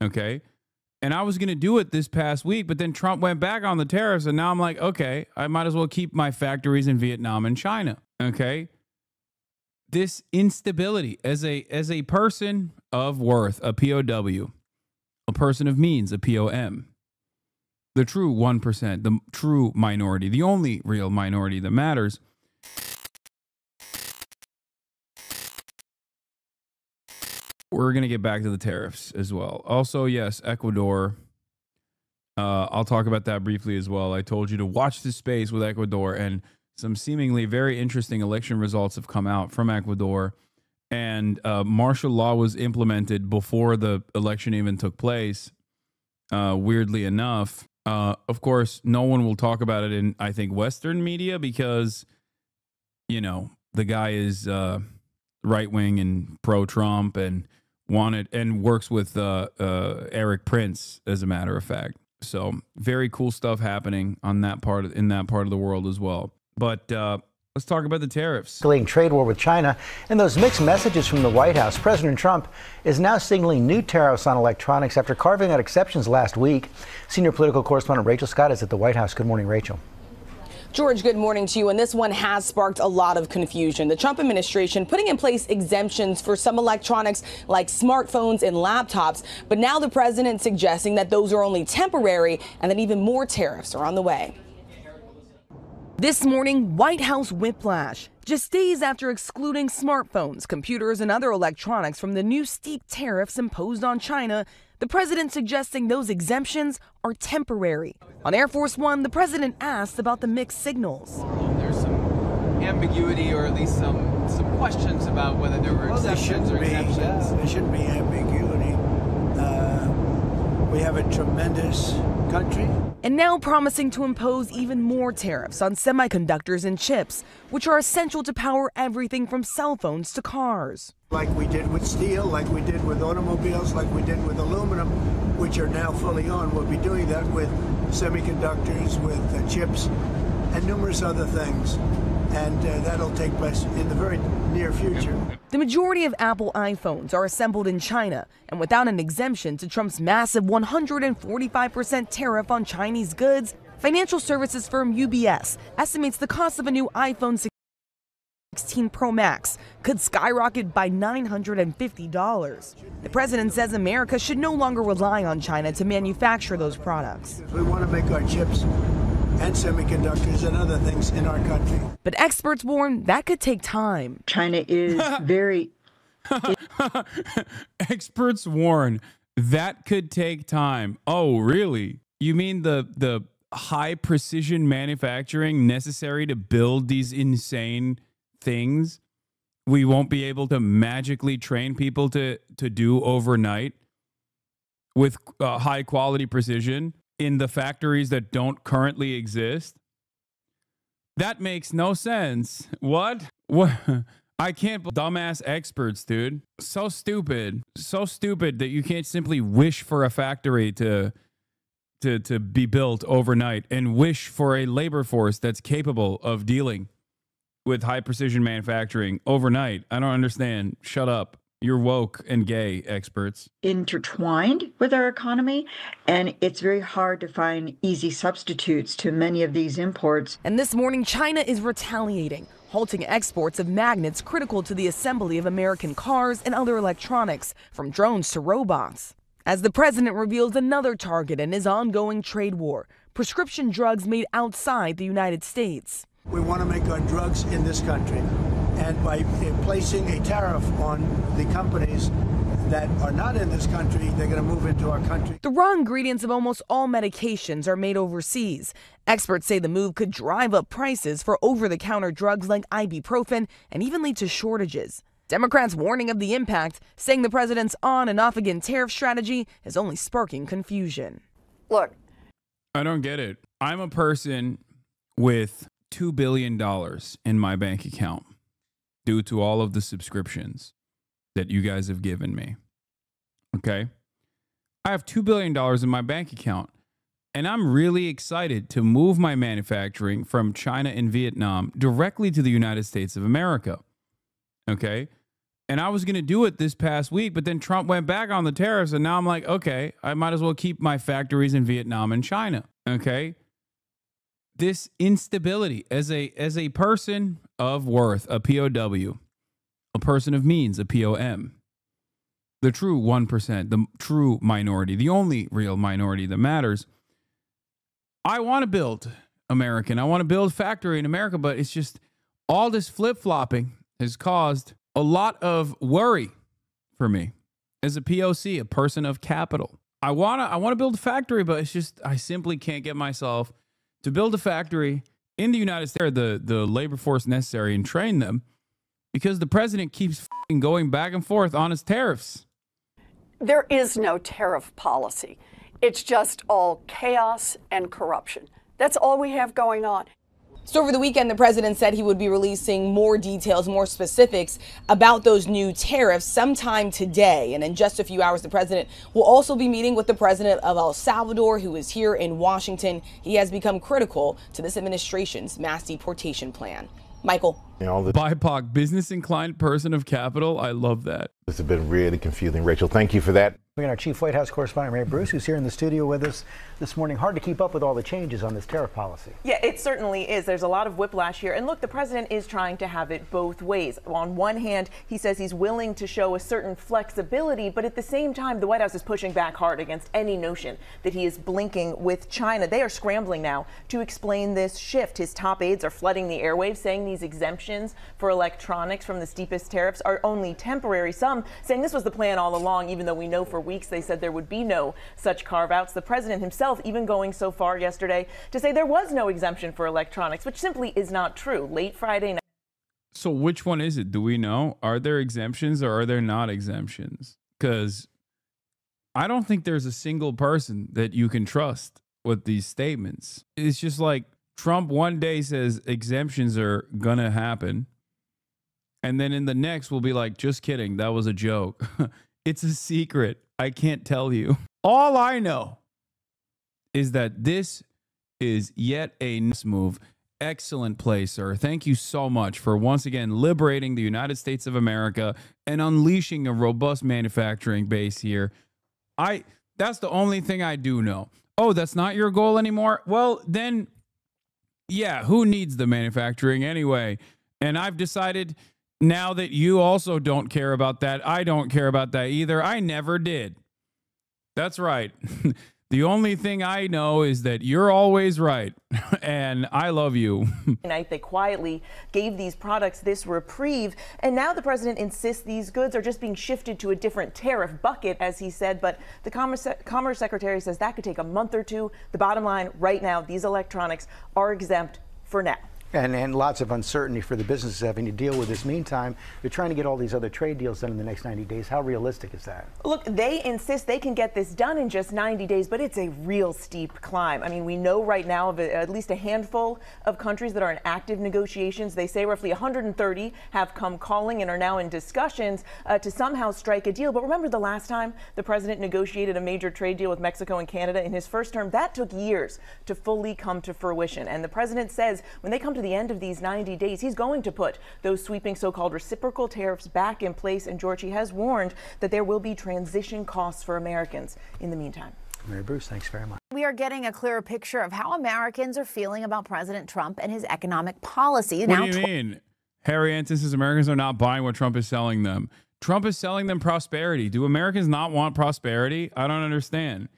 Okay. And I was going to do it this past week, but then Trump went back on the tariffs. And now I'm like, okay, I might as well keep my factories in Vietnam and China. Okay. This instability as a person of worth, a POW, a person of means, a POM, the true 1%, the true minority, the only real minority that matters. We're going to get back to the tariffs as well. Also, yes, Ecuador. I'll talk about that briefly as well. I told you to watch this space with Ecuador, and some seemingly very interesting election results have come out from Ecuador. And martial law was implemented before the election even took place, weirdly enough. Of course, no one will talk about it in, I think, Western media because, you know, the guy is right-wing and pro-Trump and wanted and works with Eric Prince, as a matter of fact. So very cool stuff happening on that part in that part of the world as well. But let's talk about the tariffs. Escalating trade war with China and those mixed messages from the White House. President Trump is now signaling new tariffs on electronics after carving out exceptions last week. Senior political correspondent Rachel Scott is at the White House. Good morning, Rachel. George, good morning to you. And this one has sparked a lot of confusion. The Trump administration putting in place exemptions for some electronics like smartphones and laptops. But now the president suggesting that those are only temporary and that even more tariffs are on the way. This morning, White House whiplash. Just days after excluding smartphones, computers, and other electronics from the new steep tariffs imposed on China, the president suggesting those exemptions are temporary. On Air Force One, the president asked about the mixed signals. There's some ambiguity, or at least some questions about whether there were exceptions or exemptions. There shouldn't be ambiguity. We have a tremendous country. And now promising to impose even more tariffs on semiconductors and chips, which are essential to power everything from cell phones to cars. Like we did with steel, like we did with automobiles, like we did with aluminum, which are now fully on. We'll be doing that with semiconductors, with chips, and numerous other things. And that'll take place in the very near future. The majority of Apple iPhones are assembled in China, and without an exemption to Trump's massive 145% tariff on Chinese goods, financial services firm UBS estimates the cost of a new iPhone 16 Pro Max could skyrocket by $950. The president says America should no longer rely on China to manufacture those products. We want to make our chips and semiconductors and other things in our country. But experts warn that could take time. China is very... Experts warn that could take time. Oh, really? You mean the high precision manufacturing necessary to build these insane things we won't be able to magically train people to do overnight with high quality precision in the factories that don't currently exist? That makes no sense. What? I can't. Dumbass experts, dude. So stupid. So stupid that you can't simply wish for a factory to be built overnight and wish for a labor force that's capable of dealing with high precision manufacturing overnight. I don't understand. Shut up. You're woke and gay, experts. Intertwined with our economy, and it's very hard to find easy substitutes to many of these imports. And this morning, China is retaliating, halting exports of magnets critical to the assembly of American cars and other electronics, from drones to robots. As the president reveals another target in his ongoing trade war, prescription drugs made outside the United States. We want to make our drugs in this country. And by placing a tariff on the companies that are not in this country, they're going to move into our country. The raw ingredients of almost all medications are made overseas. Experts say the move could drive up prices for over-the-counter drugs like ibuprofen and even lead to shortages. Democrats warning of the impact, saying the president's on and off again tariff strategy is only sparking confusion. Look, I don't get it. I'm a person with $2 billion in my bank account due to all of the subscriptions that you guys have given me. Okay? I have $2 billion in my bank account, and I'm really excited to move my manufacturing from China and Vietnam directly to the United States of America. Okay? And I was going to do it this past week, but then Trump went back on the tariffs. And now I'm like, okay, I might as well keep my factories in Vietnam and China. Okay. This instability as a person of worth, a POW, a person of means, a POM, the true 1%, the true minority, the only real minority that matters. I want to build American. I want to build factory in America, but it's just all this flip-flopping has caused a lot of worry for me as a POC, a person of capital. I want to build a factory, but it's just I simply can't get myself to build a factory in the United States, the labor force necessary, and train them, because the president keeps going back and forth on his tariffs. There is no tariff policy. It's just all chaos and corruption. That's all we have going on. So over the weekend, the president said he would be releasing more details, more specifics about those new tariffs sometime today. And in just a few hours, the president will also be meeting with the president of El Salvador, who is here in Washington. He has become critical to this administration's mass deportation plan. Michael. BIPOC, business-inclined person of capital. I love that. This has been really confusing. Rachel, thank you for that. We got our chief White House correspondent, Ray Bruce, who's here in the studio with us this morning. Hard to keep up with all the changes on this tariff policy. Yeah, it certainly is. There's a lot of whiplash here. And look, the president is trying to have it both ways. On one hand, he says he's willing to show a certain flexibility, but at the same time, the White House is pushing back hard against any notion that he is blinking with China. They are scrambling now to explain this shift. His top aides are flooding the airwaves, saying these exemptions for electronics from the steepest tariffs are only temporary. Some saying this was the plan all along, even though we know for weeks they said there would be no such carve-outs. The president himself even going so far yesterday to say there was no exemption for electronics, which simply is not true. Late Friday night. So which one is it? Do we know? Are there exemptions or are there not exemptions? Because I don't think there's a single person that you can trust with these statements. It's just like Trump one day says exemptions are going to happen. And then in the next, we'll be like, just kidding. That was a joke. It's a secret. I can't tell you. All I know is that this is yet a move. Excellent play, sir. Thank you so much for once again liberating the United States of America and unleashing a robust manufacturing base here. That's the only thing I do know. Oh, that's not your goal anymore? Well, then, yeah, who needs the manufacturing anyway? And I've decided now that you also don't care about that, I don't care about that either. I never did. That's right. The only thing I know is that you're always right, and I love you. Tonight, they quietly gave these products this reprieve, and now the president insists these goods are just being shifted to a different tariff bucket, as he said, but the Commerce Secretary says that could take a month or two. The bottom line right now, these electronics are exempt for now. And lots of uncertainty for the businesses having to deal with this. Meantime, they're trying to get all these other trade deals done in the next 90 days. How realistic is that? Look, they insist they can get this done in just 90 days, but it's a real steep climb. I mean, we know right now of at least a handful of countries that are in active negotiations. They say roughly 130 have come calling and are now in discussions to somehow strike a deal. But remember the last time the president negotiated a major trade deal with Mexico and Canada in his first term? That took years to fully come to fruition. And the president says when they come to the end of these 90 days, he's going to put those sweeping so-called reciprocal tariffs back in place. And George, he has warned that there will be transition costs for Americans in the meantime. Mary Bruce, thanks very much. We are getting a clearer picture of how Americans are feeling about President Trump and his economic policy. What do you mean? Harry Anton says Americans are not buying what Trump is selling them. Trump is selling them prosperity. Do Americans not want prosperity? I don't understand.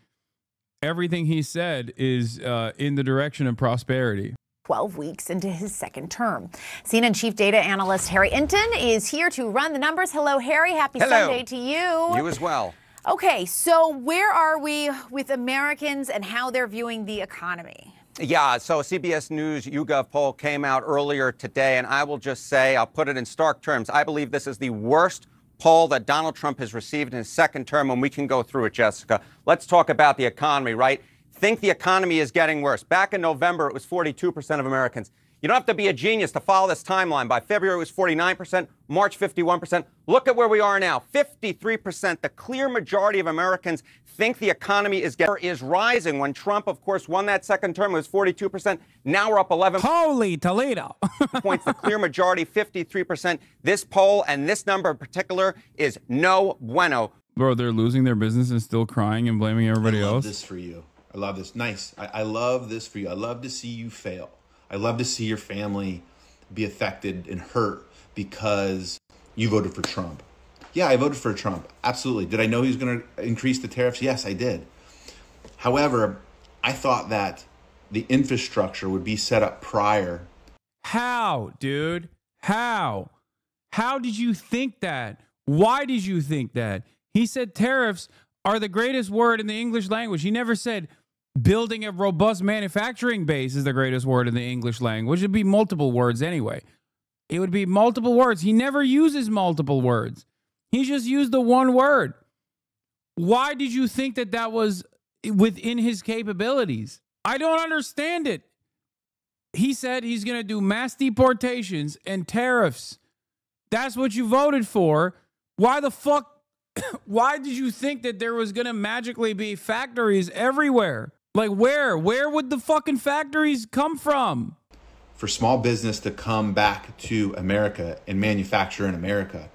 Everything he said is in the direction of prosperity. 12 weeks into his second term. CNN chief data analyst Harry Anton is here to run the numbers. Hello, Harry. Happy Sunday to you. You as well. Okay, so where are we with Americans and how they're viewing the economy? Yeah, so a CBS News YouGov poll came out earlier today, and I will just say, I'll put it in stark terms, I believe this is the worst poll that Donald Trump has received in his second term, and we can go through it, Jessica. Let's talk about the economy, right? Think the economy is getting worse. Back in November, it was 42% of Americans. You don't have to be a genius to follow this timeline. By February, it was 49%, March, 51%. Look at where we are now, 53%. The clear majority of Americans think the economy is rising. When Trump, of course, won that second term, it was 42%. Now we're up 11 Holy Toledo. points. The clear majority, 53%. This poll and this number in particular is no bueno. Bro, they're losing their business and still crying and blaming everybody else. I love this for you. I love this. Nice. I love this for you. I love to see you fail. I love to see your family be affected and hurt because you voted for Trump. Yeah, I voted for Trump. Absolutely. Did I know he was going to increase the tariffs? Yes, I did. However, I thought that the infrastructure would be set up prior. How, dude? How? How did you think that? Why did you think that? He said tariffs are the greatest word in the English language. He never said building a robust manufacturing base is the greatest word in the English language. It'd be multiple words anyway. It would be multiple words. He never uses multiple words. He just used the one word. Why did you think that that was within his capabilities? I don't understand it. He said he's going to do mass deportations and tariffs. That's what you voted for. Why the fuck? Why did you think that there was going to magically be factories everywhere? Like where? Where would the fucking factories come from? For small business to come back to America and manufacture in America.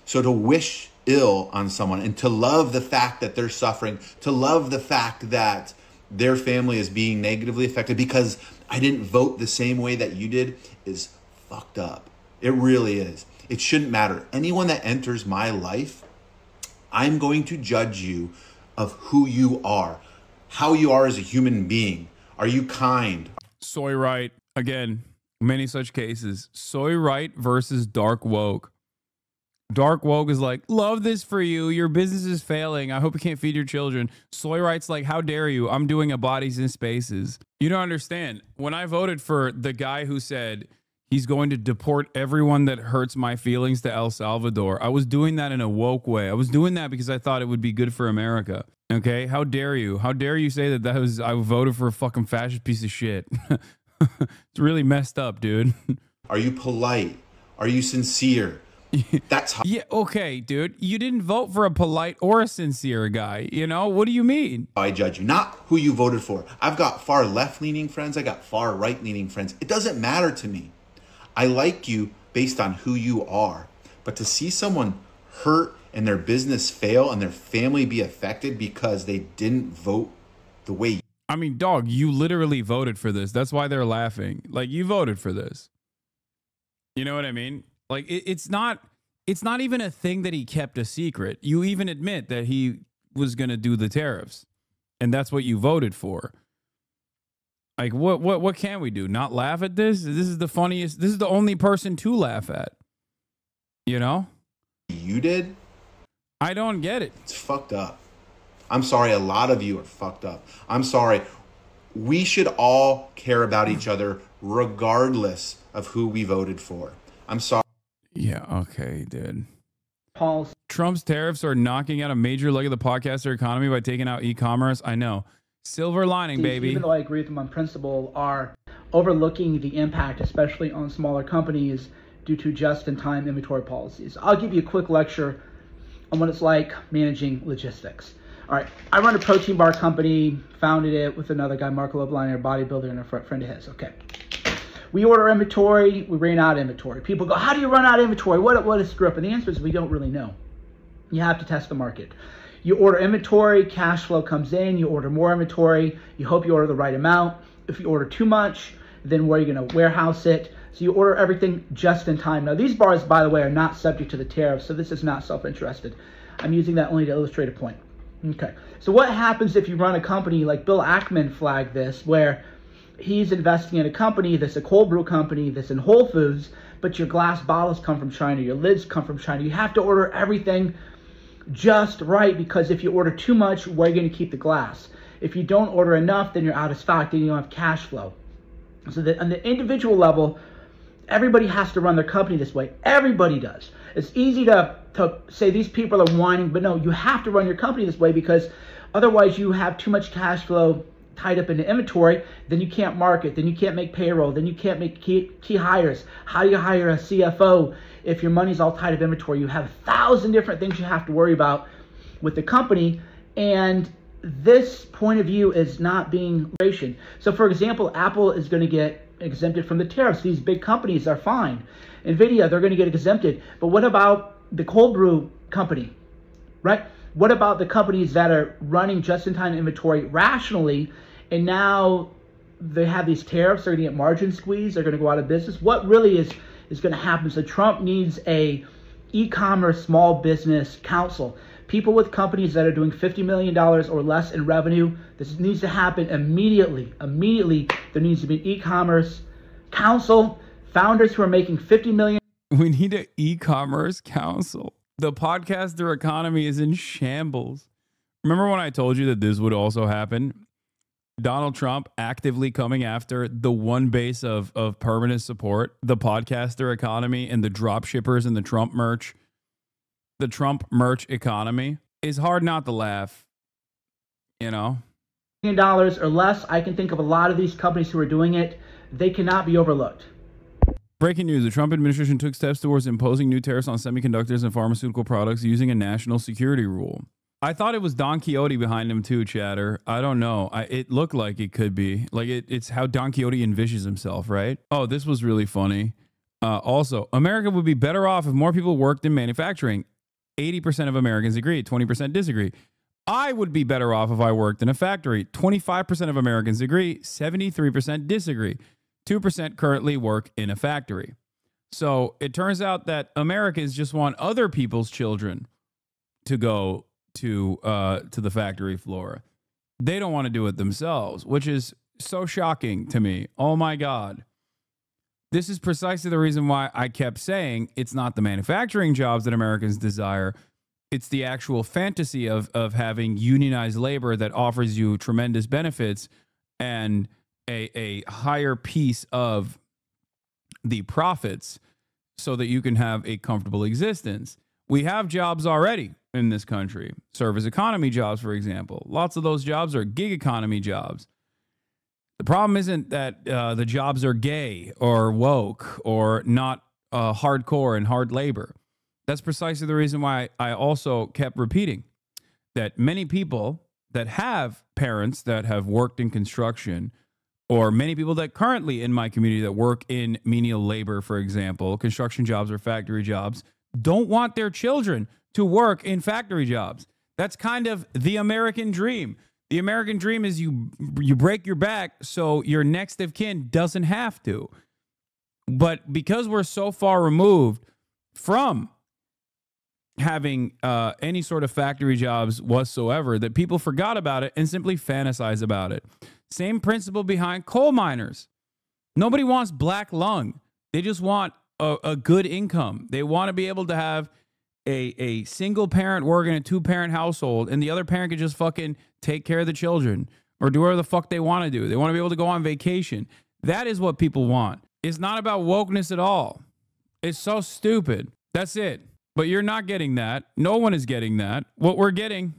So to wish ill on someone and to love the fact that they're suffering, to love the fact that their family is being negatively affected because I didn't vote the same way that you did is fucked up. It really is. It shouldn't matter. Anyone that enters my life, I'm going to judge you of who you are, how you are as a human being. Are you kind? Soy right. Again, many such cases. Soy right versus dark woke. Dark woke is like, love this for you. Your business is failing. I hope you can't feed your children. Soy right's like, how dare you? I'm doing a Bodies in Spaces. You don't understand. When I voted for the guy who said he's going to deport everyone that hurts my feelings to El Salvador, I was doing that in a woke way. I was doing that because I thought it would be good for America. Okay? How dare you? How dare you say that I voted for a fucking fascist piece of shit? It's really messed up, dude. Are you polite? Are you sincere? That's how. Yeah, okay, dude. You didn't vote for a polite or a sincere guy. You know, what do you mean? I judge you, not who you voted for. I've got far left-leaning friends. I got far right-leaning friends. It doesn't matter to me. I like you based on who you are. But to see someone hurt and their business fail and their family be affected because they didn't vote the way you. I mean, dog, you literally voted for this. That's why they're laughing. Like, you voted for this. You know what I mean? Like, it's not even a thing that he kept a secret. You even admit that he was going to do the tariffs. And that's what you voted for. Like, what can we do? Not laugh at this? This is the funniest. This is the only person to laugh at. You know? You did? I don't get it. It's fucked up. I'm sorry. A lot of you are fucked up. I'm sorry. We should all care about each other regardless of who we voted for. I'm sorry. Yeah, okay, dude. Paul's. Trump's tariffs are knocking out a major leg of the podcaster economy by taking out e-commerce. I know. Silver lining, baby. Even though I agree with them on principle, are overlooking the impact, especially on smaller companies, due to just-in-time inventory policies. I'll give you a quick lecture on what it's like managing logistics. All right, I run a protein bar company, founded it with another guy, Marco Lobliner, a bodybuilder and a friend of his. Okay. We order inventory, we ran out of inventory. People go, how do you run out of inventory? What a screw up? And the answer is we don't really know. You have to test the market. You order inventory, cash flow comes in, you order more inventory, you hope you order the right amount. If you order too much, then where are you going to warehouse it? So you order everything just in time. Now these bars, by the way, are not subject to the tariffs, so this is not self-interested. I'm using that only to illustrate a point. Okay, so what happens if you run a company like Bill Ackman flagged this, where he's investing in a company that's a cold brew company that's in Whole Foods, but your glass bottles come from China, your lids come from China. You have to order everything just right, because if you order too much, where are you going to keep the glass? If you don't order enough, then you're out of stock, then you don't have cash flow. So that on the individual level, everybody has to run their company this way. Everybody does. It's easy to say these people are whining, but no, you have to run your company this way, because otherwise you have too much cash flow, tied up into inventory, then you can't market, then you can't make payroll, then you can't make key hires. How do you hire a CFO if your money's all tied up in inventory? You have 1,000 different things you have to worry about with the company, and this point of view is not being rationed. So for example, Apple is going to get exempted from the tariffs. These big companies are fine. NVIDIA, they're going to get exempted. But what about the cold brew company, right? What about the companies that are running just-in-time inventory rationally, and now they have these tariffs, they're going to get margin squeeze, they're going to go out of business? What really is going to happen? So Trump needs a e-commerce small business council. People with companies that are doing $50 million or less in revenue, this needs to happen immediately. Immediately, there needs to be an e-commerce council. Founders who are making $50 million. We need an e-commerce council. The podcaster economy is in shambles. Remember when I told you that this would also happen? Donald Trump actively coming after the one base of permanent support, the podcaster economy and the drop shippers and the Trump merch. The Trump merch economy is hard not to laugh, you know? $1 million or less. I can think of a lot of these companies who are doing it. They cannot be overlooked. Breaking news. The Trump administration took steps towards imposing new tariffs on semiconductors and pharmaceutical products using a national security rule. I thought it was Don Quixote behind him too, chatter. I don't know. It looked like it could be. Like it's how Don Quixote envisions himself, right? Oh, this was really funny. Also, America would be better off if more people worked in manufacturing. 80% of Americans agree. 20% disagree. I would be better off if I worked in a factory. 25% of Americans agree. 73% disagree. 2% currently work in a factory. So it turns out that Americans just want other people's children to go to the factory floor. They don't want to do it themselves, which is so shocking to me. Oh my God. This is precisely the reason why I kept saying it's not the manufacturing jobs that Americans desire. It's the actual fantasy of having unionized labor that offers you tremendous benefits and a higher piece of the profits so that you can have a comfortable existence. We have jobs already in this country. Service economy jobs, for example. Lots of those jobs are gig economy jobs. The problem isn't that the jobs are gay or woke or not hardcore and hard labor. That's precisely the reason why I also kept repeating that many people that have parents that have worked in construction, or many people that currently in my community that work in menial labor, for example, construction jobs or factory jobs, don't want their children to work in factory jobs. That's kind of the American dream. The American dream is you break your back so your next of kin doesn't have to. But because we're so far removed from having any sort of factory jobs whatsoever, that people forgot about it and simply fantasize about it. Same principle behind coal miners. Nobody wants black lung. They just want a good income. They want to be able to have a single parent work in a two-parent household, and the other parent can just fucking take care of the children or do whatever the fuck they want to do. They want to be able to go on vacation. That is what people want. It's not about wokeness at all. It's so stupid. That's it. But you're not getting that. No one is getting that. What we're getting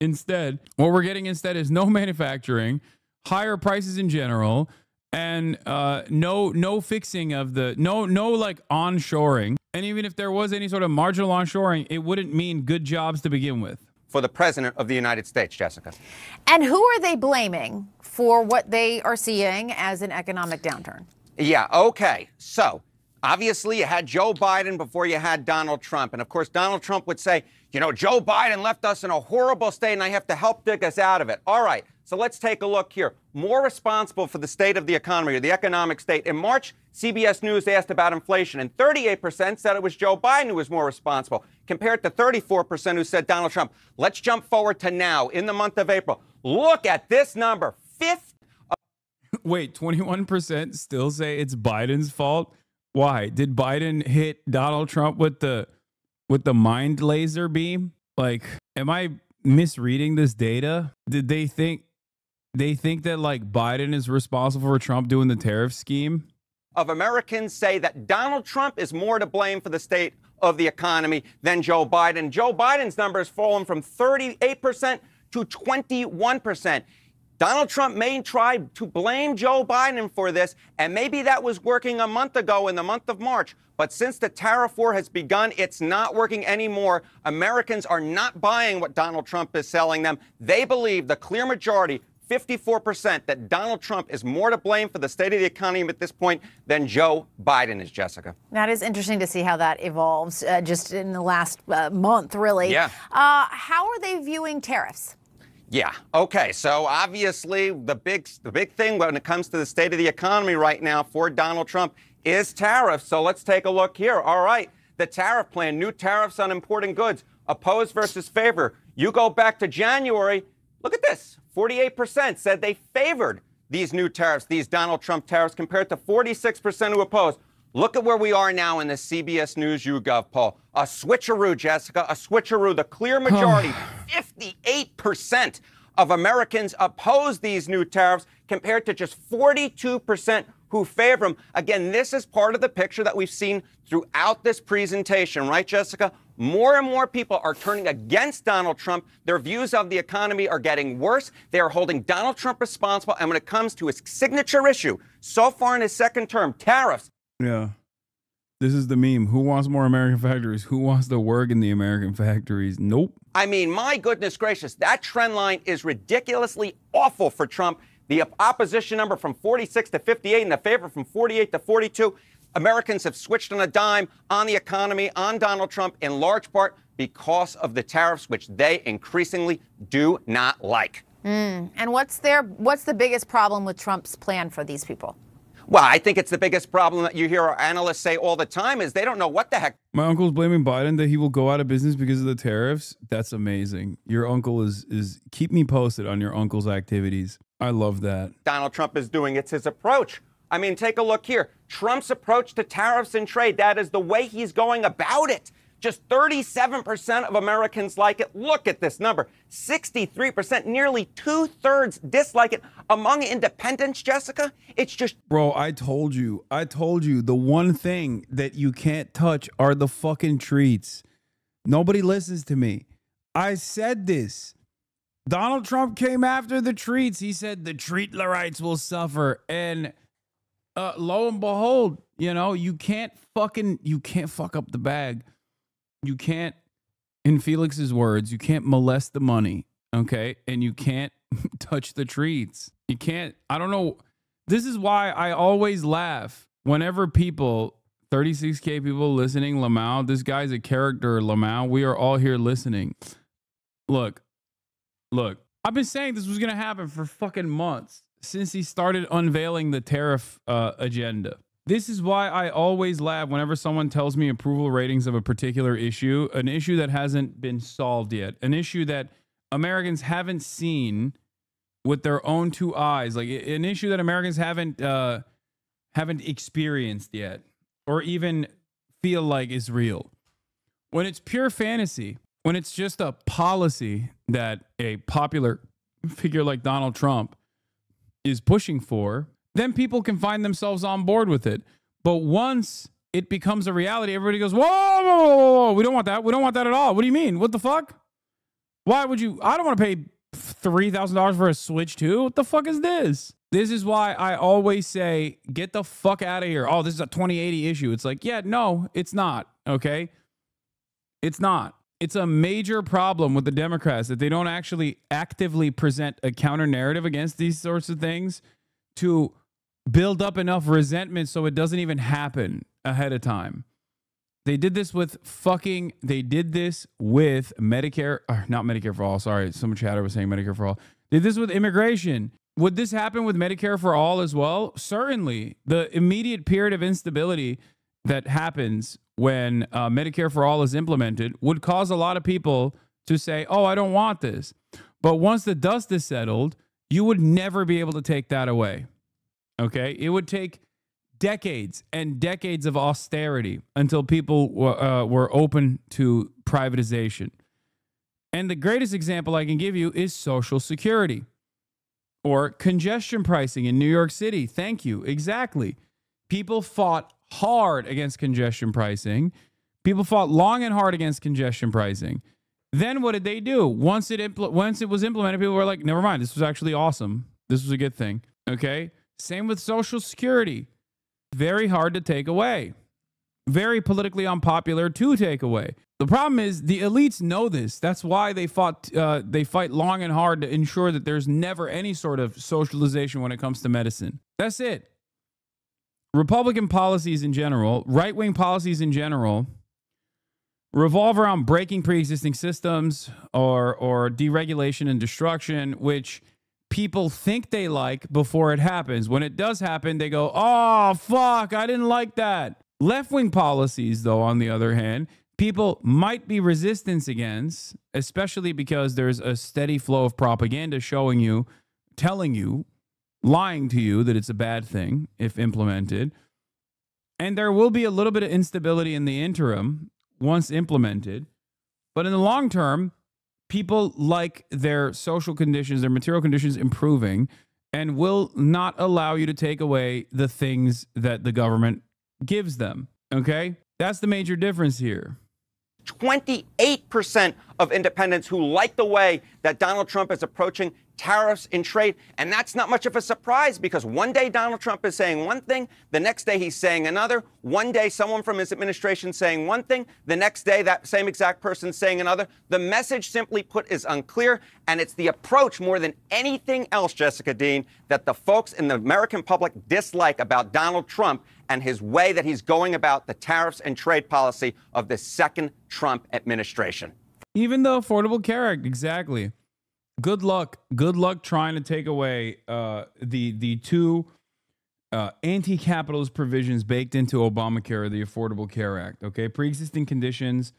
instead is no manufacturing, higher prices in general, and no fixing of the no like onshoring. And even if there was any sort of marginal onshoring, it wouldn't mean good jobs to begin with. For the President of the United States, Jessica. And who are they blaming for what they are seeing as an economic downturn? Yeah, okay. So obviously you had Joe Biden before you had Donald Trump. And of course, Donald Trump would say, you know, Joe Biden left us in a horrible state and I have to help dig us out of it. All right. So let's take a look here. More responsible for the state of the economy or the economic state. In March, CBS News asked about inflation, and 38% said it was Joe Biden who was more responsible, compared to 34% who said Donald Trump. Let's jump forward to now, in the month of April. Look at this number. Wait, 21% still say it's Biden's fault? Why? Did Biden hit Donald Trump with the mind laser beam? Like, am I misreading this data? Did they think that like Biden is responsible for Trump doing the tariff scheme? Of Americans say that Donald Trump is more to blame for the state of the economy than Joe Biden. Joe Biden's number has fallen from 38% to 21%. Donald Trump may try to blame Joe Biden for this, and maybe that was working a month ago in the month of March. But since the tariff war has begun, it's not working anymore. Americans are not buying what Donald Trump is selling them. They believe, the clear majority, 54%, that Donald Trump is more to blame for the state of the economy at this point than Joe Biden is, Jessica. That is interesting to see how that evolves just in the last month, really. Yeah. How are they viewing tariffs? Yeah. Okay. So obviously the big thing when it comes to the state of the economy right now for Donald Trump is tariffs. So let's take a look here. All right. The tariff plan, new tariffs on importing goods, opposed versus favor. You go back to January. Look at this. 48% said they favored these new tariffs, these Donald Trump tariffs, compared to 46% who opposed. Look at where we are now in the CBS News YouGov poll. A switcheroo, Jessica, a switcheroo. The clear majority, 58% of Americans oppose these new tariffs compared to just 42% who favor them. Again, this is part of the picture that we've seen throughout this presentation, right, Jessica? More and more people are turning against Donald Trump. Their views of the economy are getting worse. They are holding Donald Trump responsible. And when it comes to his signature issue, so far in his second term, tariffs. Yeah. This is the meme. Who wants more American factories? Who wants to work in the American factories? Nope. I mean, my goodness gracious, that trend line is ridiculously awful for Trump. The opposition number from 46 to 58 and the favor from 48 to 42. Americans have switched on a dime on the economy, on Donald Trump, in large part because of the tariffs, which they increasingly do not like. And what's the biggest problem with Trump's plan for these people? Well, I think it's the biggest problem that you hear our analysts say all the time is they don't know what the heck. My uncle's blaming Biden that he will go out of business because of the tariffs. That's amazing. Your uncle is keep me posted on your uncle's activities. I love that. Donald Trump is doing. It's his approach. I mean, take a look here. Trump's approach to tariffs and trade, that is the way he's going about it. Just 37% of Americans like it. Look at this number. 63%, nearly 2/3 dislike it. Among independents, Jessica, it's just... Bro, I told you. The one thing that you can't touch are the fucking treats. Nobody listens to me. I said this. Donald Trump came after the treats. He said the treatlerites will suffer. And lo and behold, you know, you can't fuck up the bag. You can't, in Felix's words, you can't molest the money, okay? And you can't touch the treats. You can't, I don't know. This is why I always laugh whenever people, 36K people listening, Lamau, this guy's a character, Lamau. We are all here listening. Look, I've been saying this was going to happen for fucking months since he started unveiling the tariff agenda. This is why I always laugh whenever someone tells me approval ratings of a particular issue, an issue that hasn't been solved yet, an issue that Americans haven't seen with their own two eyes, like an issue that Americans haven't experienced yet, or even feel like is real. When it's pure fantasy, when it's just a policy that a popular figure like Donald Trump is pushing for, then people can find themselves on board with it. But once it becomes a reality, everybody goes, whoa, whoa, whoa, whoa, we don't want that. We don't want that at all. What do you mean? What the fuck? Why would you? I don't want to pay $3,000 for a Switch 2. What the fuck is this? This is why I always say, get the fuck out of here. Oh, this is a 2080 issue. It's like, yeah, no, it's not. Okay? It's not. It's a major problem with the Democrats that they don't actually actively present a counter narrative against these sorts of things to build up enough resentment so it doesn't even happen ahead of time. They did this with Medicare, or not Medicare for all. Sorry, some chatter was saying Medicare for all. They did this with immigration. Would this happen with Medicare for all as well? Certainly. The immediate period of instability that happens when Medicare for all is implemented would cause a lot of people to say, oh, I don't want this. But once the dust is settled, you would never be able to take that away. Okay? It would take decades and decades of austerity until people were open to privatization. And the greatest example I can give you is Social Security or congestion pricing in New York City. Thank you. Exactly. People fought hard against congestion pricing. People fought long and hard against congestion pricing. Then what did they do? Once it was implemented, people were like, never mind, this was actually awesome. This was a good thing. Okay? Same with Social Security. Very hard to take away. Very politically unpopular to take away. The problem is the elites know this. That's why they fight long and hard to ensure that there's never any sort of socialization when it comes to medicine. That's it. Republican policies in general, right-wing policies in general, revolve around breaking pre-existing systems or deregulation and destruction, which people think they like before it happens. When it does happen, they go, oh, fuck, I didn't like that. Left-wing policies, though, on the other hand, people might be resistant against, especially because there's a steady flow of propaganda showing you, telling you, lying to you that it's a bad thing if implemented. And there will be a little bit of instability in the interim once implemented. But in the long term, people like their social conditions, their material conditions improving, and will not allow you to take away the things that the government gives them. Okay? That's the major difference here. 28% of independents who like the way that Donald Trump is approaching tariffs and trade. And that's not much of a surprise, because one day Donald Trump is saying one thing, the next day he's saying another. One day someone from his administration saying one thing, the next day that same exact person saying another. The message, simply put, is unclear. And it's the approach more than anything else, Jessica Dean, that the folks in the American public dislike about Donald Trump and his way that he's going about the tariffs and trade policy of the second Trump administration. Even the Affordable Care Act, exactly. Good luck. Good luck trying to take away the two anti-capitalist provisions baked into Obamacare, the Affordable Care Act. Okay, pre-existing conditions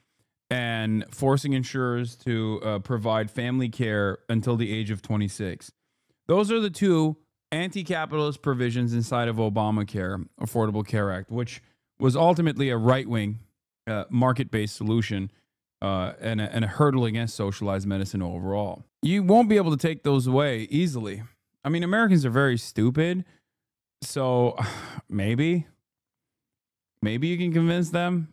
and forcing insurers to provide family care until the age of 26. Those are the two anti-capitalist provisions inside of Obamacare, Affordable Care Act, which was ultimately a right-wing market-based solution and a hurdle against socialized medicine overall. You won't be able to take those away easily. I mean, Americans are very stupid, so maybe you can convince them.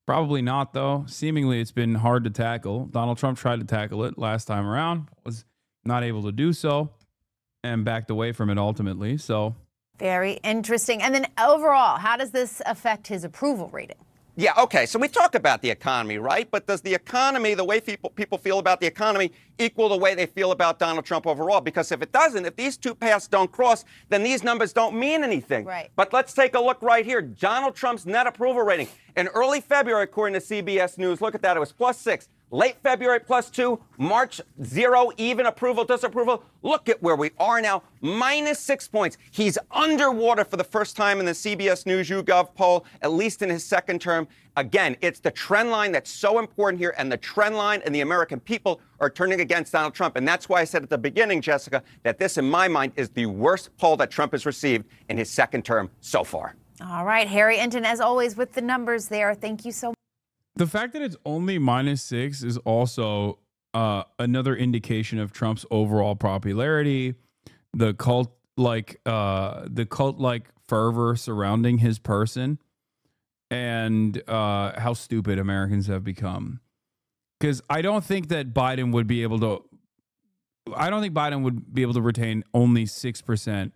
Probably not, though. Seemingly, it's been hard to tackle. Donald Trump tried to tackle it last time around, was not able to do so, and backed away from it ultimately. So very interesting. And then overall, how does this affect his approval rating? Yeah, okay, so we talk about the economy, right? But does the economy, the way people feel about the economy, equal the way they feel about Donald Trump overall? Because if it doesn't, if these two paths don't cross, then these numbers don't mean anything. Right. But let's take a look right here. Donald Trump's net approval rating. In early February, according to CBS News, look at that, it was +6. Late February, +2. March, 0, even approval, disapproval. Look at where we are now, -6 points. He's underwater for the first time in the CBS News YouGov poll, at least in his second term. Again, it's the trend line that's so important here, and the trend line and the American people are turning against Donald Trump. And that's why I said at the beginning, Jessica, that this, in my mind, is the worst poll that Trump has received in his second term so far. All right, Harry Enton, as always, with the numbers there. Thank you so much. The fact that it's only -6 is also another indication of Trump's overall popularity, the cult-like fervor surrounding his person, and how stupid Americans have become. Because I don't think that Biden would be able to. I don't think Biden would be able to retain only 6%,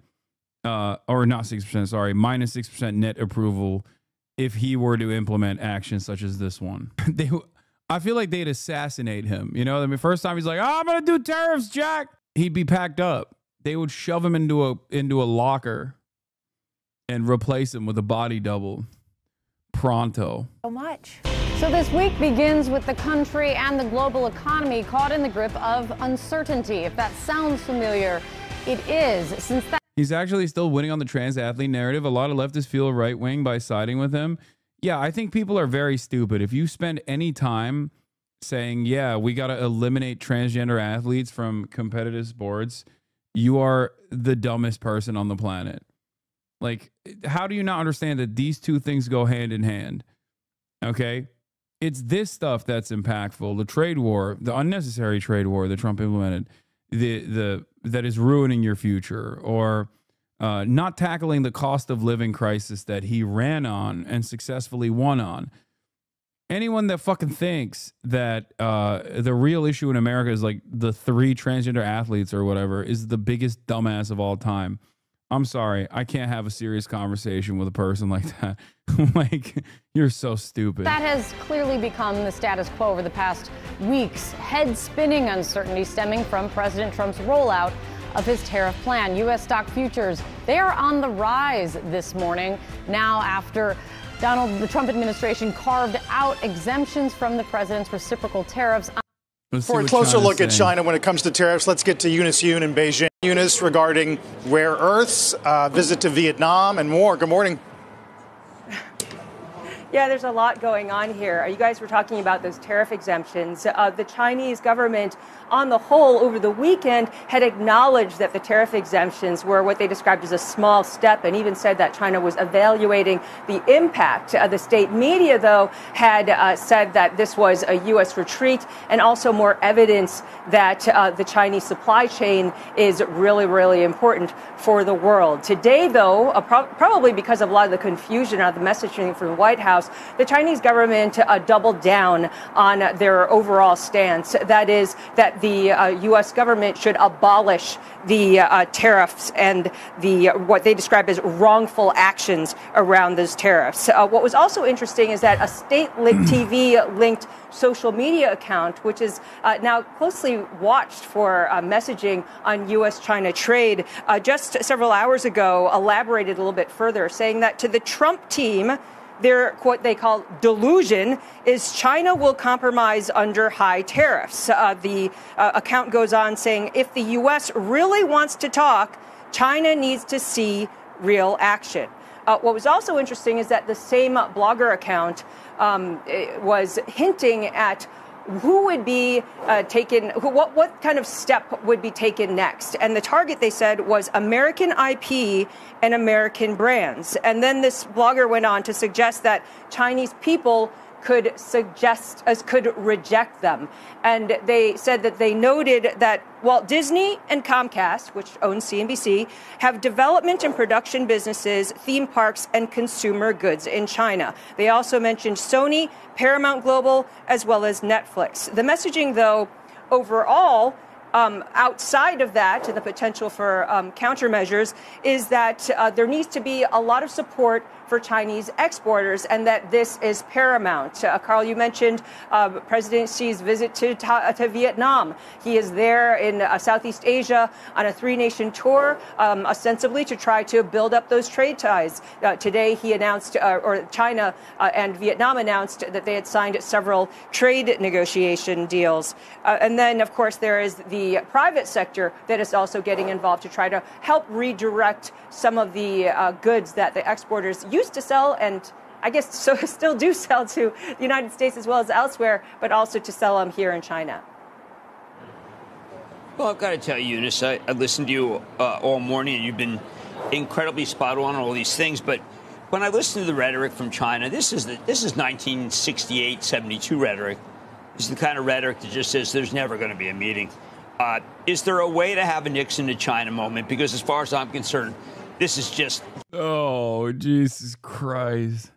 or not 6%. Sorry, -6% net approval. If he were to implement actions such as this one, I feel like they'd assassinate him. You know, I mean, first time he's like, "Oh, I'm gonna do tariffs, Jack." He'd be packed up. They would shove him into a locker and replace him with a body double. Pronto. So much. So this week begins with the country and the global economy caught in the grip of uncertainty. If that sounds familiar, it is. Since that. He's actually still winning on the trans athlete narrative. A lot of leftists feel right-wing by siding with him. Yeah, I think people are very stupid. If you spend any time saying, yeah, we got to eliminate transgender athletes from competitive sports, you are the dumbest person on the planet. Like, how do you not understand that these two things go hand in hand? Okay? It's this stuff that's impactful. The trade war, the unnecessary trade war that Trump implemented, that is ruining your future, or not tackling the cost of living crisis that he ran on and successfully won on. anyone that fucking thinks that the real issue in America is like the 3 transgender athletes or whatever is the biggest dumbass of all time. I'm sorry. I can't have a serious conversation with a person like that. Like, you're so stupid. That has clearly become the status quo over the past weeks. Head-spinning uncertainty stemming from President Trump's rollout of his tariff plan. U.S. stock futures, they are on the rise this morning. Now after the Trump administration carved out exemptions from the president's reciprocal tariffs. For a closer look at China when it comes to tariffs, let's get to Eunice Yoon in Beijing. Eunice, regarding rare earths, visit to Vietnam, and more. Good morning. Yeah, there's a lot going on here. You guys were talking about those tariff exemptions. The Chinese government, on the whole, over the weekend, had acknowledged that the tariff exemptions were what they described as a small step, and even said that China was evaluating the impact. The state media, though, had said that this was a U.S. retreat, and also more evidence that the Chinese supply chain is really, really important for the world. Today, though, probably because of a lot of the confusion out of the messaging from the White House, the Chinese government doubled down on their overall stance. That is that the U.S. government should abolish the tariffs and the what they describe as wrongful actions around those tariffs. What was also interesting is that a state-linked TV-linked social media account, which is now closely watched for messaging on U.S.-China trade, just several hours ago elaborated a little bit further, saying that to the Trump team, their, what they call delusion, is China will compromise under high tariffs. The account goes on saying, if the U.S. really wants to talk, China needs to see real action. What was also interesting is that the same blogger account was hinting at who would be taken, what kind of step would be taken next. And the target, they said, was American IP and American brands. And then this blogger went on to suggest that Chinese people could reject them. And they said that they noted that Walt Disney and Comcast, which owns CNBC, have development and production businesses, theme parks, and consumer goods in China. They also mentioned Sony, Paramount Global, as well as Netflix. The messaging, though, overall, outside of that, the potential for countermeasures, is that there needs to be a lot of support for Chinese exporters, and that this is paramount. Carl, you mentioned President Xi's visit to Vietnam. He is there in Southeast Asia on a 3-nation tour, ostensibly to try to build up those trade ties. Today, he announced, or China and Vietnam announced that they had signed several trade negotiation deals. And then, of course, there is the private sector that is also getting involved to try to help redirect some of the goods that the exporters used to sell, and I guess so still do sell to the United States as well as elsewhere, but also to sell them here in China. Well, I've got to tell you, Eunice, I listened to you all morning, and you've been incredibly spot on all these things. But when I listen to the rhetoric from China, this is 1968, 72 rhetoric. This is the kind of rhetoric that just says there's never going to be a meeting. Is there a way to have a Nixon to China moment? Because as far as I'm concerned, this is just... Oh, Jesus Christ.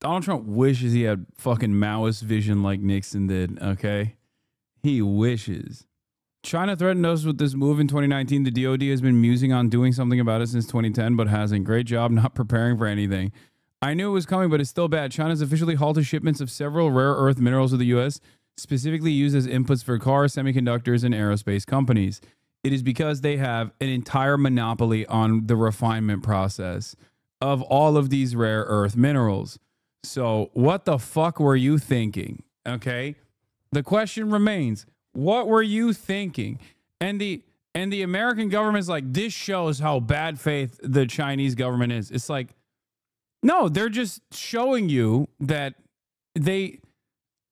Donald Trump wishes he had fucking Maoist vision like Nixon did, okay? He wishes. China threatened us with this move in 2019. The DOD has been musing on doing something about it since 2010, but hasn't. Great job not preparing for anything. I knew it was coming, but it's still bad. China's officially halted shipments of several rare earth minerals to the U.S., specifically used as inputs for cars, semiconductors, and aerospace companies. It is because they have an entire monopoly on the refinement process of all of these rare earth minerals. So what the fuck were you thinking? Okay. The question remains, what were you thinking? And the American government's like, this shows how bad faith the Chinese government is. It's like, no, they're just showing you that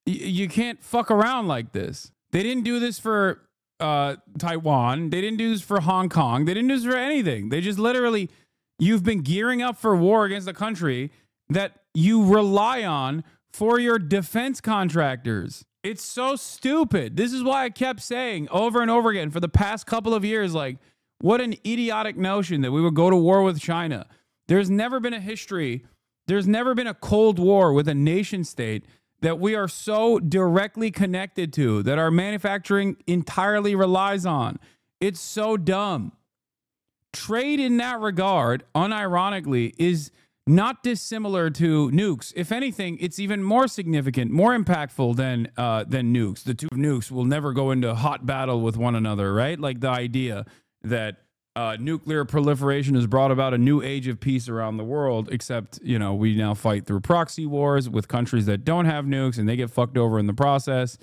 you can't fuck around like this. They didn't do this for Taiwan. They didn't do this for Hong Kong. They didn't do this for anything. They just literally, you've been gearing up for war against the country that you rely on for your defense contractors. It's so stupid. This is why I kept saying over and over again for the past couple of years, like, what an idiotic notion that we would go to war with China. There's never been a history. There's never been a Cold War with a nation state that we are so directly connected to, that our manufacturing entirely relies on. It's so dumb. Trade in that regard, unironically, is not dissimilar to nukes. If anything, it's even more significant, more impactful than nukes. The two nukes will never go into hot battle with one another, right? Like the idea that nuclear proliferation has brought about a new age of peace around the world, except, you know, we now fight through proxy wars with countries that don't have nukes and they get fucked over in the process.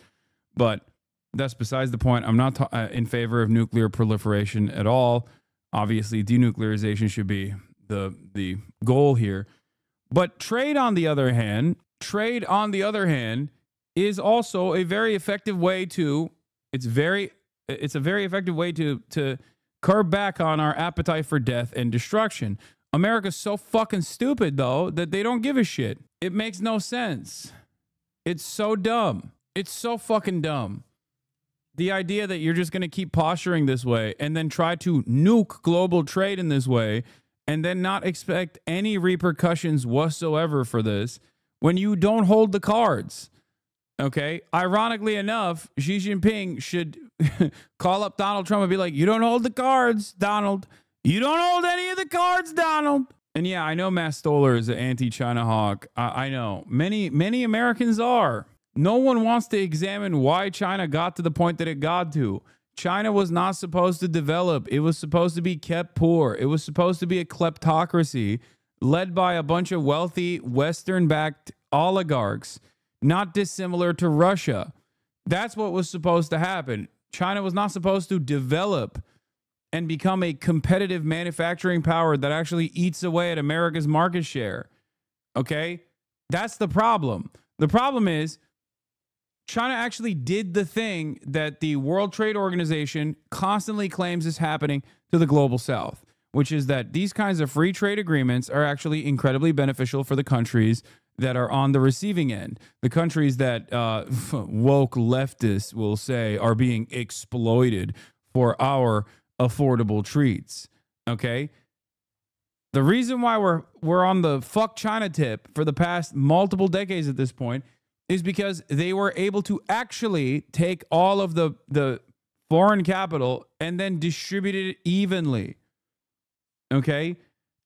But that's besides the point. I'm not in favor of nuclear proliferation at all. Obviously, denuclearization should be the goal here. But trade, on the other hand, is also a very effective way to, it's a very effective way to curb back on our appetite for death and destruction. America's so fucking stupid, though, that they don't give a shit. It makes no sense. It's so dumb. It's so fucking dumb. The idea that you're just going to keep posturing this way and then try to nuke global trade in this way and then not expect any repercussions whatsoever for this when you don't hold the cards. Okay? Ironically enough, Xi Jinping should call up Donald Trump and be like, you don't hold the cards, Donald. You don't hold any of the cards, Donald. And yeah, I know Matt Stoller is an anti-China hawk. I know. Many Americans are. No one wants to examine why China got to the point that it got to. China was not supposed to develop. It was supposed to be kept poor. It was supposed to be a kleptocracy led by a bunch of wealthy, Western-backed oligarchs, not dissimilar to Russia. That's what was supposed to happen. China was not supposed to develop and become a competitive manufacturing power that actually eats away at America's market share. Okay? That's the problem. The problem is China actually did the thing that the World Trade Organization constantly claims is happening to the global south, which is that these kinds of free trade agreements are actually incredibly beneficial for the countries that are on the receiving end. The countries that woke leftists will say are being exploited for our affordable treats. Okay? The reason why we're on the fuck China tip for the past multiple decades at this point is because they were able to actually take all of the foreign capital and then distribute it evenly. Okay?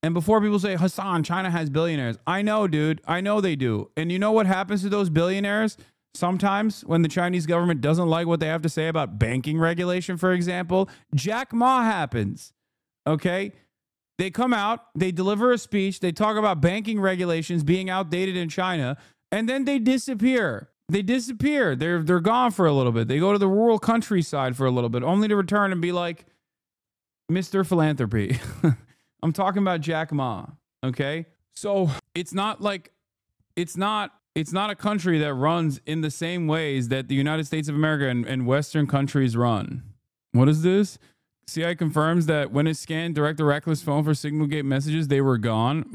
And before people say, Hasan, China has billionaires. I know, dude. I know they do. And you know what happens to those billionaires? Sometimes when the Chinese government doesn't like what they have to say about banking regulation, for example, Jack Ma happens. Okay? They come out, they deliver a speech, they talk about banking regulations being outdated in China, and then they disappear. They disappear. They're gone for a little bit. They go to the rural countryside for a little bit, only to return and be like, Mr. Philanthropy. I'm talking about Jack Ma. Okay? So it's not a country that runs in the same ways that the United States of America and Western countries run. What is this? CI confirms that when it scanned Director Reckless phone for signal gate messages, they were gone.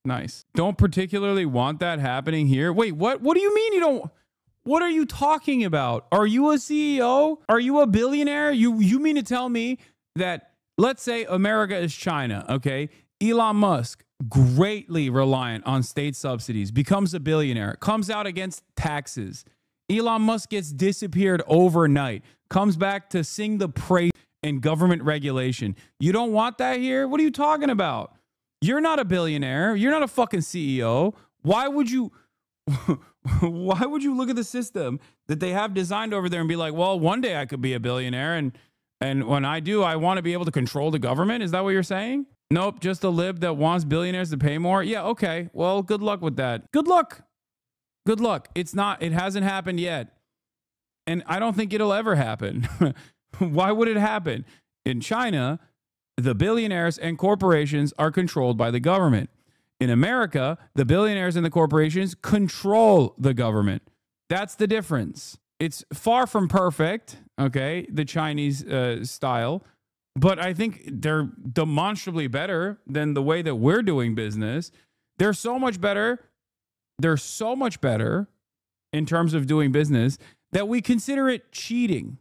Nice. Don't particularly want that happening here. Wait, what? What do you mean you don't? What are you talking about? Are you a CEO? Are you a billionaire? You mean to tell me that, let's say America is China, okay? Elon Musk, greatly reliant on state subsidies, becomes a billionaire, comes out against taxes. Elon Musk gets disappeared overnight, comes back to sing the praise and government regulation. You don't want that here? What are you talking about? You're not a billionaire. You're not a fucking CEO. Why would you look at the system that they have designed over there and be like, well, one day I could be a billionaire, and when I do, I want to be able to control the government? Is that what you're saying? Nope, just a lib that wants billionaires to pay more? Yeah, okay. Well, good luck with that. Good luck. Good luck. It hasn't happened yet. And I don't think it'll ever happen. Why would it happen? In China, the billionaires and corporations are controlled by the government. In America, the billionaires and the corporations control the government. That's the difference. It's far from perfect, okay, the Chinese style, but I think they're demonstrably better than the way that we're doing business. They're so much better. They're so much better in terms of doing business that we consider it cheating.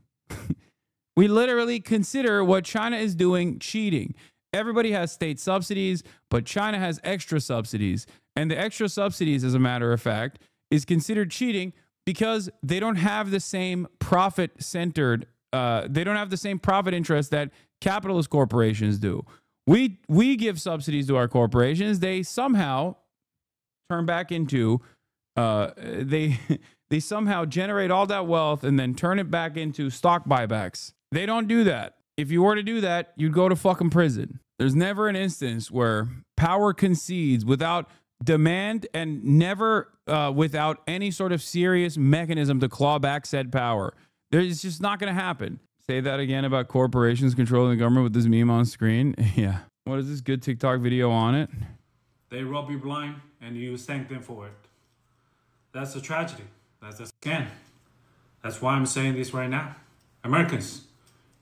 We literally consider what China is doing cheating. Everybody has state subsidies, but China has extra subsidies. And the extra subsidies, as a matter of fact, is considered cheating because they don't have the same profit-centered, they don't have the same profit interest that capitalist corporations do. We give subsidies to our corporations. They somehow turn back into, they somehow generate all that wealth and then turn it back into stock buybacks. They don't do that. If you were to do that, you'd go to fucking prison. There's never an instance where power concedes without demand and never without any sort of serious mechanism to claw back said power. It's just not going to happen. Say that again about corporations controlling the government with this meme on screen. Yeah. What is this good TikTok video on it? They rob you blind and you thank them for it. That's a tragedy. That's a scam. That's why I'm saying this right now. Americans,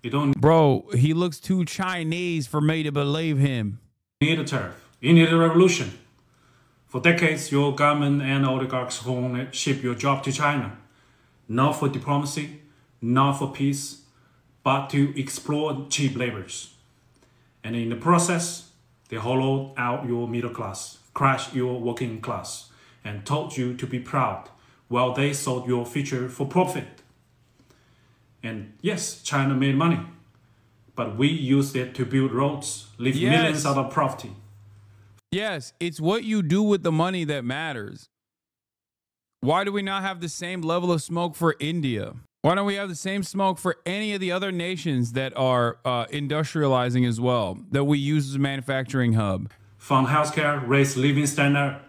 you don't Bro, he looks too Chinese for me to believe him. need a tariff. You need a revolution. For decades, your government and oligarchs only ship your job to China. Not for diplomacy, not for peace, but to exploit cheap laborers. And in the process, they hollowed out your middle class, crashed your working class, and told you to be proud while they sold your future for profit. And yes, China made money, but we used it to build roads, leave millions out of poverty. Yes, it's what you do with the money that matters. Why do we not have the same level of smoke for India? Why don't we have the same smoke for any of the other nations that are industrializing as well, that we use as a manufacturing hub? Fund healthcare, raise living standard.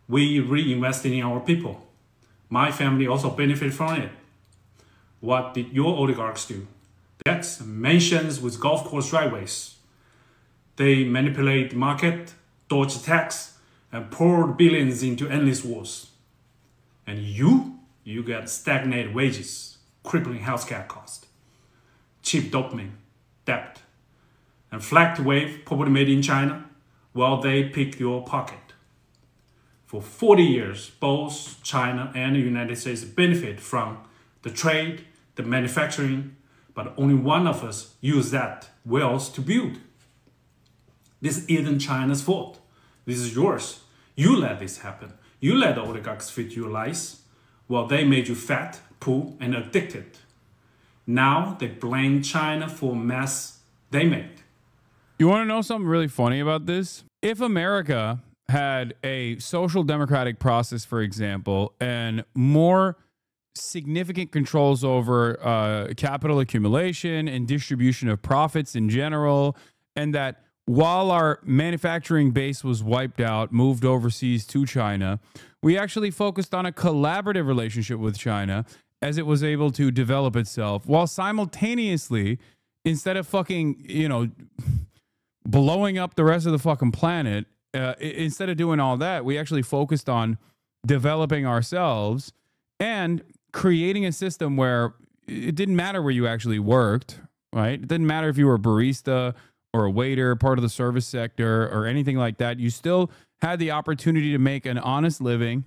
We reinvest in our people. My family also benefit from it. What did your oligarchs do? That's mansions with golf course driveways. They manipulate the market, dodge tax, and pour billions into endless wars. And you get stagnant wages, crippling healthcare cost, cheap dopamine, debt, and flagged wave property made in China while they pick your pocket. For 40 years, both China and the United States benefit from the trade, the manufacturing, but only one of us use that wealth to build. This isn't China's fault. This is yours. You let this happen. You let the oligarchs feed you lies while they made you fat, poor, and addicted. Now they blame China for mess they made. You want to know something really funny about this? If America had a social democratic process, for example, and more significant controls over capital accumulation and distribution of profits in general, and that while our manufacturing base was wiped out, moved overseas to China, we actually focused on a collaborative relationship with China as it was able to develop itself, while simultaneously, instead of fucking, blowing up the rest of the fucking planet, instead of doing all that, we actually focused on developing ourselves and creating a system where it didn't matter where you actually worked, right? It didn't matter if you were a barista or a waiter, part of the service sector, or anything like that. You still had the opportunity to make an honest living,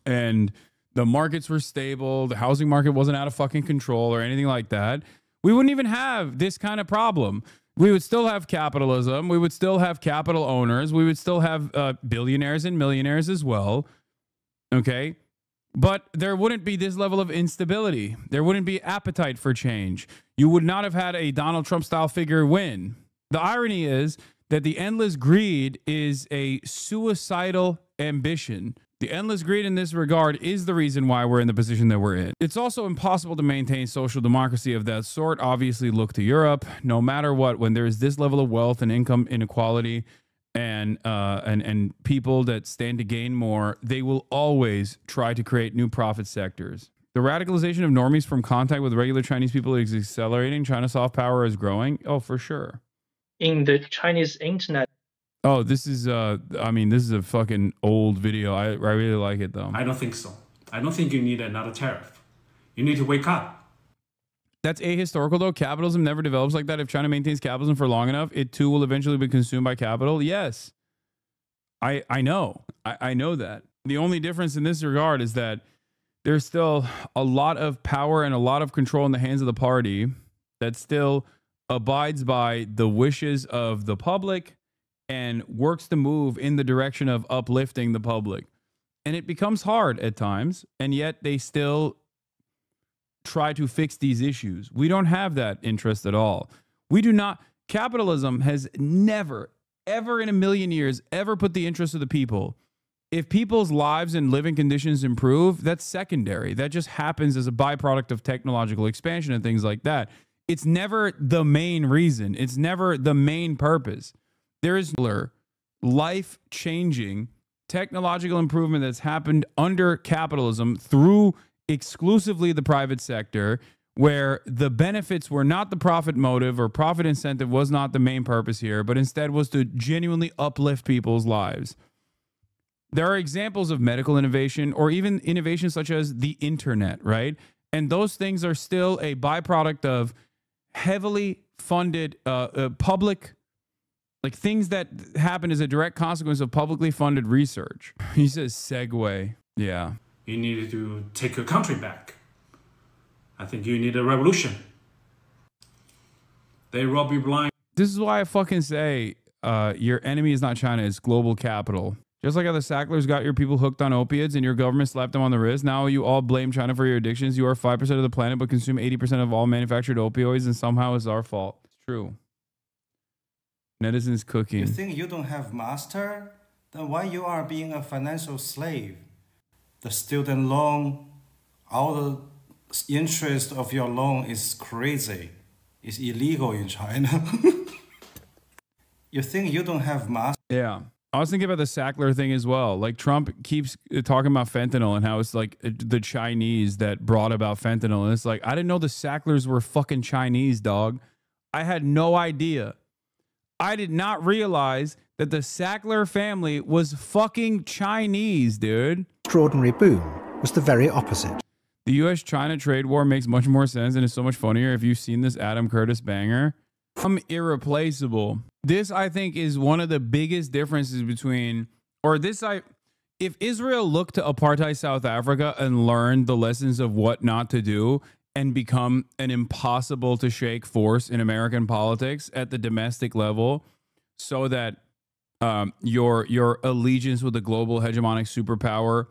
and the markets were stable. The housing market wasn't out of fucking control or anything like that. We wouldn't even have this kind of problem. We would still have capitalism. We would still have capital owners. We would still have billionaires and millionaires as well. Okay? But there wouldn't be this level of instability. There wouldn't be appetite for change. You would not have had a Donald Trump style figure win. The irony is that the endless greed is a suicidal ambition. The endless greed in this regard is the reason why we're in the position that we're in. It's also impossible to maintain social democracy of that sort. Obviously, look to Europe. No matter what, when there is this level of wealth and income inequality and people that stand to gain more, they will always try to create new profit sectors. The radicalization of normies from contact with regular Chinese people is accelerating. China's soft power is growing. Oh, for sure. In the Chinese internet. Oh, this is this is a fucking old video. I really like it though. I don't think so. I don't think you need another tariff. You need to wake up. That's ahistorical though. Capitalism never develops like that. If China maintains capitalism for long enough, it too will eventually be consumed by capital. Yes. I know. I know that. The only difference in this regard is that there's still a lot of power and a lot of control in the hands of the party that still abides by the wishes of the public and works to move in the direction of uplifting the public. And it becomes hard at times, and yet they still try to fix these issues. We don't have that interest at all. We do not. Capitalism has never, ever in a million years, ever put the interest of the people. If people's lives and living conditions improve, that's secondary. That just happens as a byproduct of technological expansion and things like that. It's never the main reason. It's never the main purpose. There is life-changing technological improvement that's happened under capitalism through exclusively the private sector, where the benefits were not the profit motive or profit incentive was not the main purpose here, but instead was to genuinely uplift people's lives. There are examples of medical innovation or even innovations such as the internet, right? And those things are still a byproduct of heavily funded public, like things that happen as a direct consequence of publicly funded research. He says segue. Yeah. You needed to take your country back. I think you need a revolution. They rob you blind. This is why I fucking say your enemy is not China, it's global capital. Just like how the Sacklers got your people hooked on opiates and your government slapped them on the wrist, now you all blame China for your addictions. You are 5% of the planet but consume 80% of all manufactured opioids, and somehow it's our fault. It's true. Netizens cooking. You think you don't have master? Then why you are being a financial slave? The student loan, all the interest of your loan is crazy. It's illegal in China. You think you don't have master? Yeah. I was thinking about the Sackler thing as well. Like Trump keeps talking about fentanyl and how it's like the Chinese that brought about fentanyl. And it's like, I didn't know the Sacklers were fucking Chinese, dog. I had no idea. I did not realize that the Sackler family was fucking Chinese, dude. Extraordinary boom was the very opposite. The U.S.-China trade war makes much more sense and is so much funnier if you've seen this Adam Curtis banger. I'm irreplaceable. This, I think, is one of the biggest differences between, if Israel looked to apartheid South Africa and learned the lessons of what not to do and become an impossible to shake force in American politics at the domestic level, so that your allegiance with the global hegemonic superpower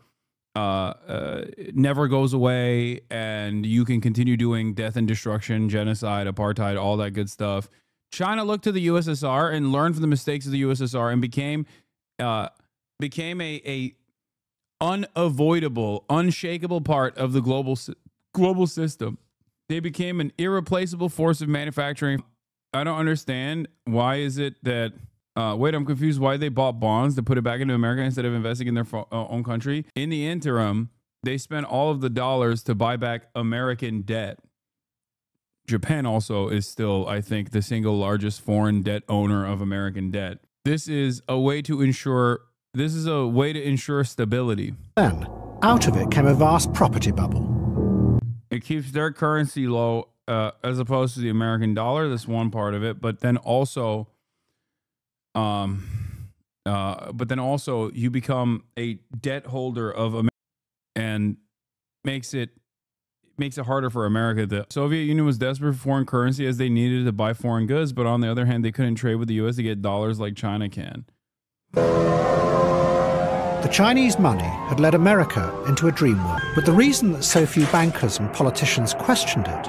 never goes away, and you can continue doing death and destruction, genocide, apartheid, all that good stuff. China looked to the USSR and learned from the mistakes of the USSR and became a unavoidable, unshakable part of the global system. They became an irreplaceable force of manufacturing. I don't understand. Why is it that wait, I'm confused why they bought bonds to put it back into America instead of investing in their own country. In the interim, they spent all of the dollars to buy back American debt. Japan also is still, I think, the single largest foreign debt owner of American debt. This is a way to ensure stability. Then, out of it came a vast property bubble. It keeps their currency low as opposed to the American dollar. That's one part of it. But then also you become a debt holder of America, and makes it harder for America. The Soviet Union was desperate for foreign currency as they needed to buy foreign goods, but on the other hand, they couldn't trade with the U.S. to get dollars like China can. The Chinese money had led America into a dream world, but the reason that so few bankers and politicians questioned it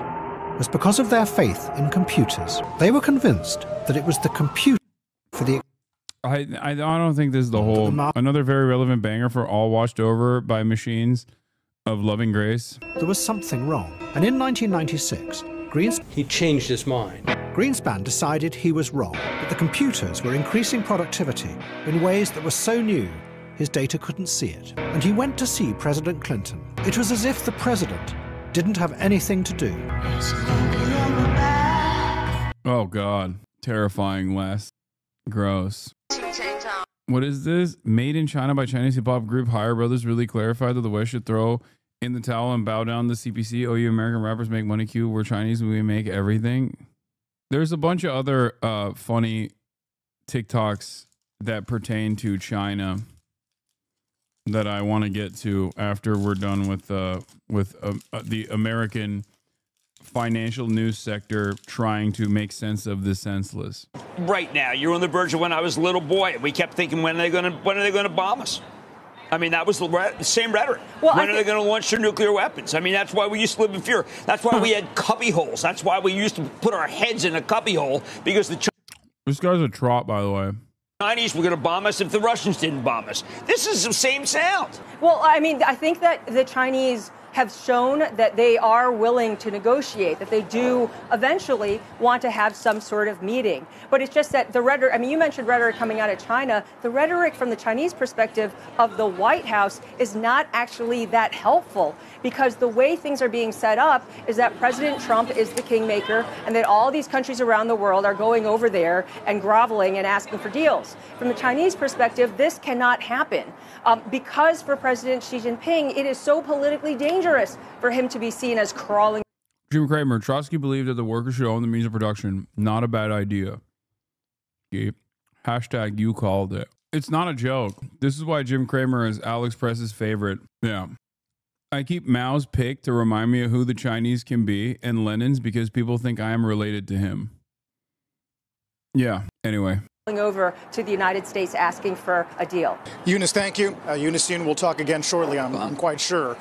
was because of their faith in computers. They were convinced that it was the computer for the... I don't think this is the whole... Another very relevant banger for all washed over by machines of loving grace. There was something wrong. And in 1996, he changed his mind. Greenspan decided he was wrong, that the computers were increasing productivity in ways that were so new his data couldn't see it. And he went to see President Clinton. It was as if the president didn't have anything to do. Oh, God. Terrifying, Les. Gross. What is this? Made in China by Chinese hip-hop group Higher Brothers really clarified that the West should throw in the towel and bow down to CPC. Oh, you American rappers make money, Q. We're Chinese, we make everything. There's a bunch of other funny TikToks that pertain to China that I want to get to after we're done with the American financial news sector trying to make sense of the senseless. Right now, you're on the verge of when I was a little boy. We kept thinking, when are they going to bomb us? I mean, that was the same rhetoric. Well, when are they going to launch their nuclear weapons? I mean, that's why we used to live in fear. That's why we had cubby holes. That's why we used to put our heads in a cubby hole, because This guy's a trot, by the way. Chinese were going to bomb us if the Russians didn't bomb us. This is the same sound. Well, I mean, I think that the Chinese have shown that they are willing to negotiate, that they do eventually want to have some sort of meeting. But it's just that the rhetoric, I mean, you mentioned rhetoric coming out of China. The rhetoric from the Chinese perspective of the White House is not actually that helpful, because the way things are being set up is that President Trump is the kingmaker and that all these countries around the world are going over there and groveling and asking for deals. From the Chinese perspective, this cannot happen because for President Xi Jinping, it is so politically dangerous for him to be seen as crawling. Jim Cramer, Trotsky believed that the workers should own the means of production. Not a bad idea. Hashtag you called it. It's not a joke. This is why Jim Cramer is Alex Press's favorite. Yeah. I keep Mao's pick to remind me of who the Chinese can be, and Lenin's because people think I am related to him. Yeah. Anyway. Over to the United States asking for a deal. Eunice, thank you. Eunice, we'll talk again shortly, I'm quite sure.